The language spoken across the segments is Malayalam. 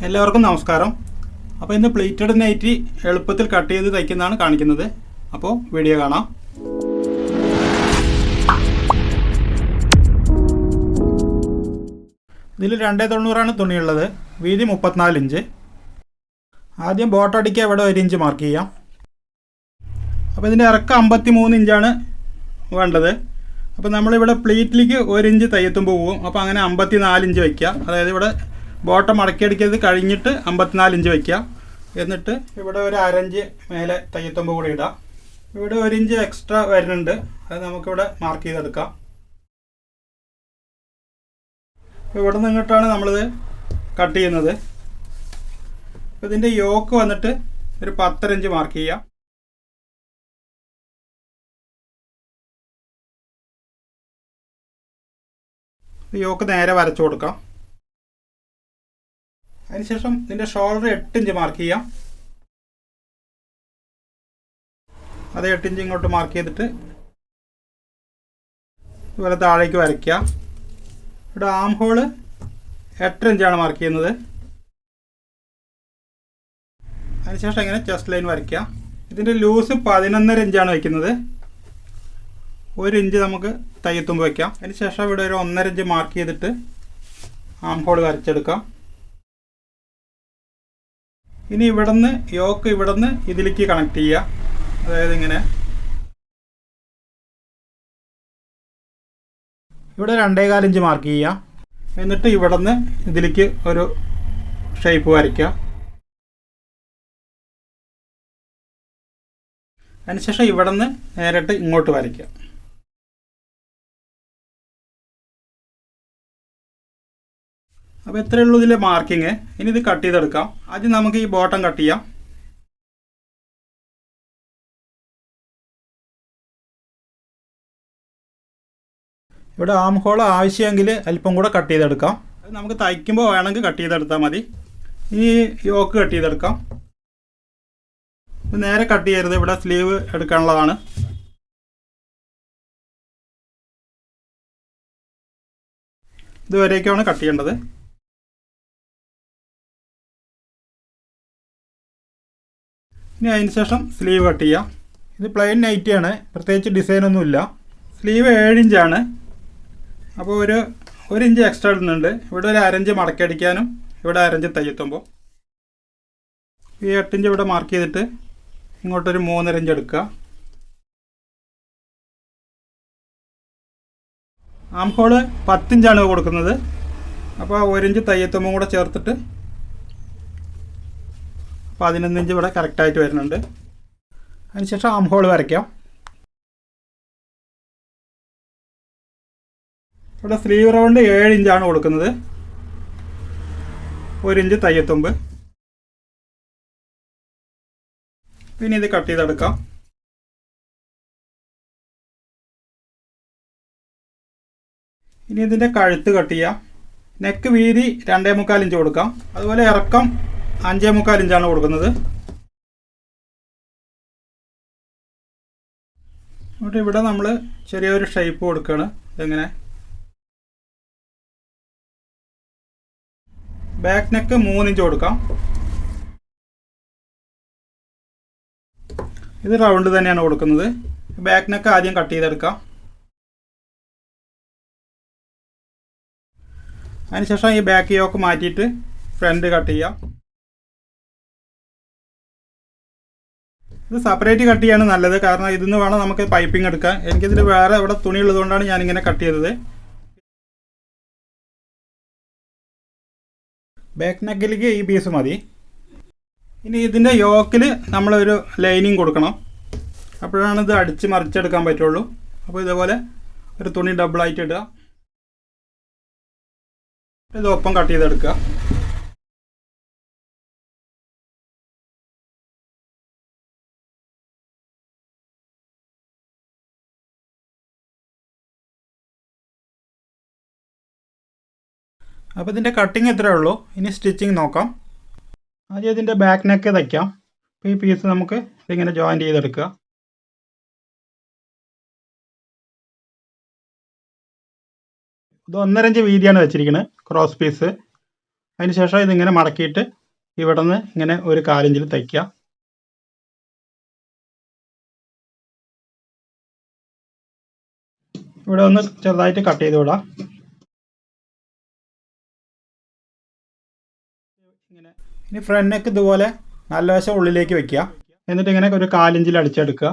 എല്ലാവർക്കും നമസ്കാരം. അപ്പോൾ ഇന്ന് പ്ലീറ്റഡ് നൈറ്റി എളുപ്പത്തിൽ കട്ട് ചെയ്ത് തയ്ക്കുന്നതാണ് കാണിക്കുന്നത്. അപ്പോൾ വീഡിയോ കാണാം. ഇതിൽ 290 തുണിയുള്ളത്. വീതി 34 ഇഞ്ച്. ആദ്യം ബോട്ട് അടിക്കുക, ഇവിടെ 1 ഇഞ്ച് മാർക്ക് ചെയ്യാം. അപ്പോൾ ഇതിൻ്റെ ഇറക്കം 53 ഇഞ്ചാണ് വേണ്ടത്. അപ്പോൾ നമ്മളിവിടെ പ്ലീറ്റിലേക്ക് 1 ഇഞ്ച് തയ്യത്തുമ്പോൾ പോവും. അപ്പോൾ അങ്ങനെ 54 ഇഞ്ച് വയ്ക്കുക. അതായത് ഇവിടെ ബോട്ടം മടക്കിയടിക്കത് കഴിഞ്ഞിട്ട് 54 ഇഞ്ച് വയ്ക്കുക. എന്നിട്ട് ഇവിടെ ഒരു അരഞ്ച് മേലെ തയ്യത്തുമ്പോൾ കൂടി ഇടാം. ഇവിടെ 1 ഇഞ്ച് എക്സ്ട്രാ വരുന്നുണ്ട്, അത് നമുക്കിവിടെ മാർക്ക് ചെയ്തെടുക്കാം. ഇവിടെ നിന്നിട്ടാണ് നമ്മളിത് കട്ട് ചെയ്യുന്നത്. ഇതിൻ്റെ യോക്ക് വന്നിട്ട് ഒരു 10 ഇഞ്ച് മാർക്ക് ചെയ്യാം. യോക്ക് നേരെ വരച്ചു കൊടുക്കാം. അതിനുശേഷം ഇതിൻ്റെ ഷോൾഡർ 8 ഇഞ്ച് മാർക്ക് ചെയ്യാം. അത് 8 ഇഞ്ച് ഇങ്ങോട്ട് മാർക്ക് ചെയ്തിട്ട് ഇതുപോലെ താഴേക്ക് വരയ്ക്കുക. ഇവിടെ ആം ഹോള് 8 ഇഞ്ചാണ് മാർക്ക് ചെയ്യുന്നത്. അതിനുശേഷം ഇങ്ങനെ ചെസ്റ്റ് ലൈൻ വരയ്ക്കുക. ഇതിൻ്റെ ലൂസ് 11.5 ഇഞ്ചാണ് വയ്ക്കുന്നത്. 1 ഇഞ്ച് നമുക്ക് തയ്യത്തുമ്പോൾ വയ്ക്കാം. അതിനുശേഷം ഇവിടെ ഒരു 1.5 ഇഞ്ച് മാർക്ക് ചെയ്തിട്ട് ആം ഹോൾ വരച്ചെടുക്കാം. ഇനി ഇവിടുന്ന് യോക്ക് ഇവിടുന്ന് ഇതിലേക്ക് കണക്ട് ചെയ്യുക. അതായത് ഇങ്ങനെ ഇവിടെ 2.25 ഇഞ്ച് മാർക്ക് ചെയ്യുക. എന്നിട്ട് ഇവിടുന്ന് ഇതിലേക്ക് ഒരു ഷേപ്പ് വരയ്ക്കുക. അതിനുശേഷം ഇവിടുന്ന് നേരിട്ട് ഇങ്ങോട്ട് വരയ്ക്കുക. അപ്പോൾ ഇത്രയേ ഉള്ളൂ ഇതിലെ മാർക്കിങ്. ഇനി ഇത് കട്ട് ചെയ്തെടുക്കാം. ആദ്യം നമുക്ക് ഈ ബോട്ടം കട്ട് ചെയ്യാം. ഇവിടെ ആം ഹോൾ ആവശ്യമെങ്കിൽ അല്പം കൂടെ കട്ട് ചെയ്തെടുക്കാം. അത് നമുക്ക് തയ്ക്കുമ്പോൾ വേണമെങ്കിൽ കട്ട് ചെയ്തെടുത്താൽ മതി. ഇനി യോക്ക് കട്ട് ചെയ്തെടുക്കാം. ഇത് നേരെ കട്ട് ചെയ്യരുത്, ഇവിടെ സ്ലീവ് എടുക്കാനുള്ളതാണ്. ഇതുവരേക്കാണ് കട്ട് ചെയ്യേണ്ടത്. ഇനി അതിന് ശേഷം സ്ലീവ് കട്ട് ചെയ്യാം. ഇത് പ്ലെയിൻ നൈറ്റിയാണ്, പ്രത്യേകിച്ച് ഡിസൈനൊന്നുമില്ല. സ്ലീവ് 7 ഇഞ്ചാണ്. അപ്പോൾ ഒരു ഇഞ്ച് എക്സ്ട്രാ ഇടുന്നുണ്ട്. ഇവിടെ ഒരു അരഞ്ച് മടക്കടിക്കാനും ഇവിടെ അരഞ്ച് തയ്യെത്തുമ്പോൾ ഈ 8 ഇഞ്ച് ഇവിടെ മാർക്ക് ചെയ്തിട്ട് ഇങ്ങോട്ടൊരു 3.5 ഇഞ്ച് എടുക്കുക. ആം ഹോള് 10 ഇഞ്ചാണ് കൊടുക്കുന്നത്. അപ്പോൾ 1 ഇഞ്ച് തയ്യത്തുമ്പോൾ കൂടെ ചേർത്തിട്ട് 11 ഇഞ്ച് ഇവിടെ കറക്റ്റായിട്ട് വരുന്നുണ്ട്. അതിനുശേഷം ആം ഹോൾ വരയ്ക്കാം. ഇവിടെ സ്ലീവ് റൗണ്ട് 7 ഇഞ്ചാണ് കൊടുക്കുന്നത്. 1 ഇഞ്ച് തയ്യത്തുമ്പ്. പിന്നെ ഇത് കട്ട് ചെയ്തെടുക്കാം. ഇനി ഇതിൻ്റെ കഴുത്ത് കട്ട് ചെയ്യാം. നെക്ക് വീതി 2.25 ഇഞ്ച് കൊടുക്കാം. അതുപോലെ ഇറക്കം 5.25 ഇഞ്ചാണ് കൊടുക്കുന്നത്. എന്നിട്ട് ഇവിടെ നമ്മൾ ചെറിയൊരു ഷേപ്പ് കൊടുക്കുകയാണ്. ഇതെങ്ങനെ ബാക്ക് നെക്ക് 3 ഇഞ്ച് കൊടുക്കാം. ഇത് റൗണ്ട് തന്നെയാണ് കൊടുക്കുന്നത്. ബാക്ക് നെക്ക് ആദ്യം കട്ട് ചെയ്തെടുക്കാം. അതിനുശേഷം ഈ ബാക്ക് യോക്ക് മാറ്റിയിട്ട് ഫ്രണ്ട് കട്ട് ചെയ്യാം. ഇത് സെപ്പറേറ്റ് കട്ട് ചെയ്യാണ് നല്ലത്, കാരണം ഇതിന്ന് വേണം നമുക്ക് പൈപ്പിംഗ് എടുക്കാൻ. എനിക്കിതിൽ വേറെ ഇവിടെ തുണി ഉള്ളതുകൊണ്ടാണ് ഞാനിങ്ങനെ കട്ട് ചെയ്തത്. ബാക്ക് നെക്കിലേക്ക് ഈ പീസ് മതി. ഇനി ഇതിൻ്റെ യോക്കിൽ നമ്മളൊരു ലൈനിങ് കൊടുക്കണം. അപ്പോഴാണ് ഇത് അടിച്ച് മറിച്ചെടുക്കാൻ പറ്റുള്ളൂ. അപ്പോൾ ഇതേപോലെ ഒരു തുണി ഡബിളായിട്ട് ഇടുക. ഇത് ഒപ്പം കട്ട് ചെയ്തെടുക്കുക. അപ്പോൾ ഇതിൻ്റെ കട്ടിങ് ഇത്രയേ ഉള്ളൂ. ഇനി സ്റ്റിച്ചിങ് നോക്കാം. ആദ്യം ഇതിൻ്റെ ബാക്ക് നെക്ക് തയ്ക്കാം. അപ്പോൾ ഈ പീസ് നമുക്ക് ഇതിങ്ങനെ ജോയിൻറ്റ് ചെയ്തെടുക്കുക. ഇത് 1.5 ഇഞ്ച് വീതിയാണ് വെച്ചിരിക്കുന്നത് ക്രോസ് പീസ്. അതിന് ശേഷം ഇതിങ്ങനെ മടക്കിയിട്ട് ഇവിടെ നിന്ന് ഇങ്ങനെ ഒരു 1/4 ഇഞ്ചിൽ തയ്ക്കുക. ഇവിടെ ഒന്ന് ചെറുതായിട്ട് കട്ട് ചെയ്ത് വിടാം. ഇനി ഫ്രണ്ട് നെക്ക് ഇതുപോലെ നല്ല വശം ഉള്ളിലേക്ക് വെക്കുക. എന്നിട്ട് ഇങ്ങനെ ഒരു 1/4 ഇഞ്ചിൽ അടിച്ചെടുക്കുക.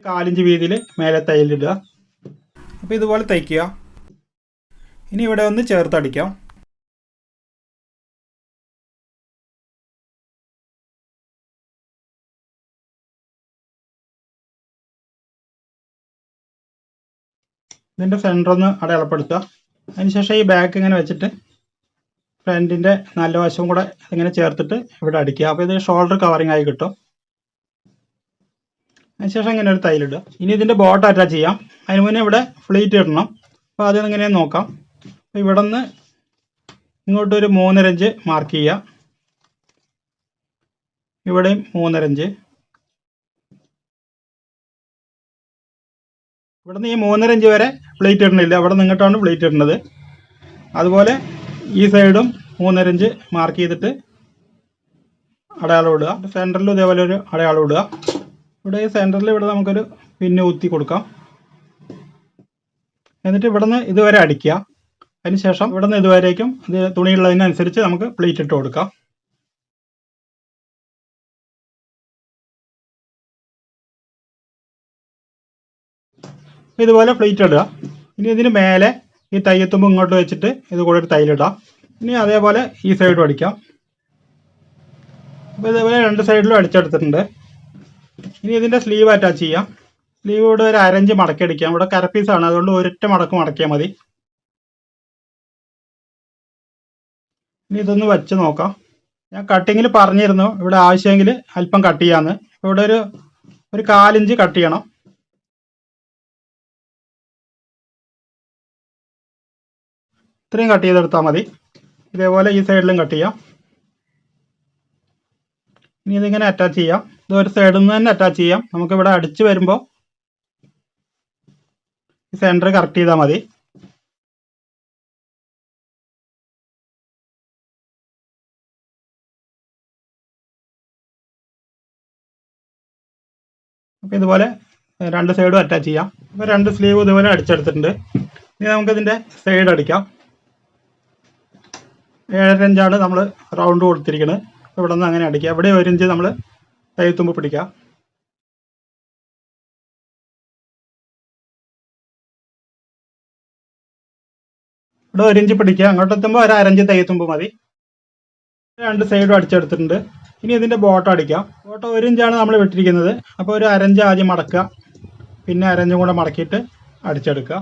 കാലിഞ്ച് വീതിയിൽ മേലെ തയ്യലിടുക. അപ്പോൾ ഇതുപോലെ തയ്ക്കുക. ഇനി ഇവിടെ ഒന്ന് ചേർത്തടിക്കാം. ഇതിൻ്റെ സെൻറ്റർ ഒന്ന് അടയാളപ്പെടുത്തുക. അതിനുശേഷം ഈ ബാക്ക് ഇങ്ങനെ വെച്ചിട്ട് ഫ്രണ്ടിൻ്റെ നല്ല വശവും കൂടെ ഇങ്ങനെ ചേർത്തിട്ട് ഇവിടെ അടിക്കുക. അപ്പോൾ ഇത് ഷോൾഡർ കവറിങ് ആയി കിട്ടും. അതിനുശേഷം ഇങ്ങനെ ഒരു തയ്യലിടുക. ഇനി ഇതിൻ്റെ ബോട്ട് അറ്റാച്ച് ചെയ്യാം. അതിന് മുന്നേ ഇവിടെ ഫ്ലീറ്റ് ഇടണം. അപ്പോൾ അത് ഇങ്ങനെ നോക്കാം. അപ്പോൾ ഇവിടെ നിന്ന് ഇങ്ങോട്ടൊരു 3.5 ഇഞ്ച് മാർക്ക് ചെയ്യുക. ഇവിടെയും 3.5 ഇഞ്ച്. ഇവിടെ നിന്ന് ഈ 3.5 ഇഞ്ച് വരെ പ്ലേറ്റ് ഇടണില്ല. ഇവിടെ നിന്നിട്ടാണ് പ്ലേറ്റ് ഇടുന്നത്. അതുപോലെ ഈ സൈഡും 3.5 ഇഞ്ച് മാർക്ക് ചെയ്തിട്ട് അടയാളം ഇടുക. സെൻറ്ററിലും ഇതേപോലെ ഒരു അടയാളം ഇടുക. ഇവിടെ ഈ സെൻറ്ററിൽ ഇവിടെ നമുക്കൊരു പിന്ന് കുത്തി കൊടുക്കാം. എന്നിട്ട് ഇവിടെ നിന്ന് ഇതുവരെ അടിക്കുക. അതിന് ശേഷം ഇവിടെ നിന്ന് ഇതുവരേക്കും ഇത് തുണിയുള്ളതിനനുസരിച്ച് നമുക്ക് പ്ലേറ്റ് ഇട്ട് കൊടുക്കാം. ഇതുപോലെ പ്ലേറ്റ് ഇടുക. ഇനി ഇതിന് മേലെ ഈ തയ്യത്തുമ്പ് ഇങ്ങോട്ട് വെച്ചിട്ട് ഇത് കൂടെ ഒരു തയ്യലിടാം. ഇനി അതേപോലെ ഈ സൈഡും അടിക്കാം. അപ്പോൾ ഇതേപോലെ 2 സൈഡിലും അടിച്ചെടുത്തിട്ടുണ്ട്. ഇനി ഇതിൻ്റെ സ്ലീവ് അറ്റാച്ച് ചെയ്യാം. സ്ലീവ് ഇവിടെ ഒരു 1/2 ഇഞ്ച് മടക്കി അടിക്കാം. ഇവിടെ കരപ്പീസാണ്, അതുകൊണ്ട് ഒരൊറ്റ മടക്ക് മടക്കിയാൽ മതി. ഇനി ഇതൊന്ന് വെച്ച് നോക്കാം. ഞാൻ കട്ടിങ്ങിൽ പറഞ്ഞിരുന്നു ഇവിടെ ആവശ്യമെങ്കിൽ അല്പം കട്ട് ചെയ്യാമെന്ന്. അപ്പോൾ ഇവിടെ ഒരു 1/4 ഇഞ്ച് കട്ട് ചെയ്യണം. ഇത്രയും കട്ട് ചെയ്തെടുത്താൽ മതി. ഇതേപോലെ ഈ സൈഡിലും കട്ട് ചെയ്യാം. ഇനി ഇതിങ്ങനെ അറ്റാച്ച് ചെയ്യാം. ഇത് ഒരു സൈഡിൽ നിന്ന് തന്നെ അറ്റാച്ച് ചെയ്യാം. നമുക്കിവിടെ അടിച്ച് വരുമ്പോൾ ഈ സെൻറ്റർ കറക്റ്റ് ചെയ്താൽ മതി. അപ്പോൾ ഇതുപോലെ 2 സൈഡും അറ്റാച്ച് ചെയ്യാം. അപ്പോൾ 2 സ്ലീവ് ഇതുപോലെ അടിച്ചെടുത്തിട്ടുണ്ട്. ഇനി നമുക്കിതിൻ്റെ സൈഡ് അടിക്കാം. 7.5 ഇഞ്ചാണ് നമ്മൾ റൗണ്ട് കൊടുത്തിരിക്കുന്നത്. ഇവിടെ നിന്ന് അങ്ങനെ അടിക്കുക. ഇവിടെ 1 ഇഞ്ച് നമ്മൾ തയ്യത്തുമ്പ് പിടിക്കുക. ഇവിടെ 1 ഇഞ്ച് പിടിക്കുക. അങ്ങോട്ട് എത്തുമ്പോൾ ഒരു 1/2 ഇഞ്ച് തയ്യത്തുമ്പ് മതി. 2 സൈഡും അടിച്ചെടുത്തിട്ടുണ്ട്. ഇനി ഇതിൻ്റെ ബോട്ടം അടിക്കാം. ബോട്ടം 1 ഇഞ്ചാണ് നമ്മൾ വിട്ടിരിക്കുന്നത്. അപ്പോൾ ഒരു 1/2 ഇഞ്ച് ആദ്യം മടക്കുക. പിന്നെ 1/2 ഇഞ്ചും കൂടെ മടക്കിയിട്ട് അടിച്ചെടുക്കുക.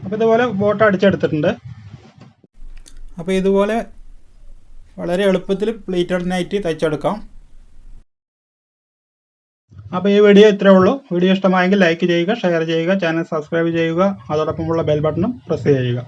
അപ്പോൾ ഇതുപോലെ ബോട്ടം അടിച്ചെടുത്തിട്ടുണ്ട്. അപ്പോൾ ഇതുപോലെ വളരെ എളുപ്പത്തിൽ പ്ലീറ്റഡ് നൈറ്റി തയ്ച്ചെടുക്കാം. അപ്പോൾ ഈ വീഡിയോ ഇത്രയേ ഉള്ളൂ. വീഡിയോ ഇഷ്ടമായെങ്കിൽ ലൈക്ക് ചെയ്യുക, ഷെയർ ചെയ്യുക, ചാനൽ സബ്സ്ക്രൈബ് ചെയ്യുക. അതോടൊപ്പമുള്ള ബെൽ ബട്ടണും പ്രസ് ചെയ്യുക.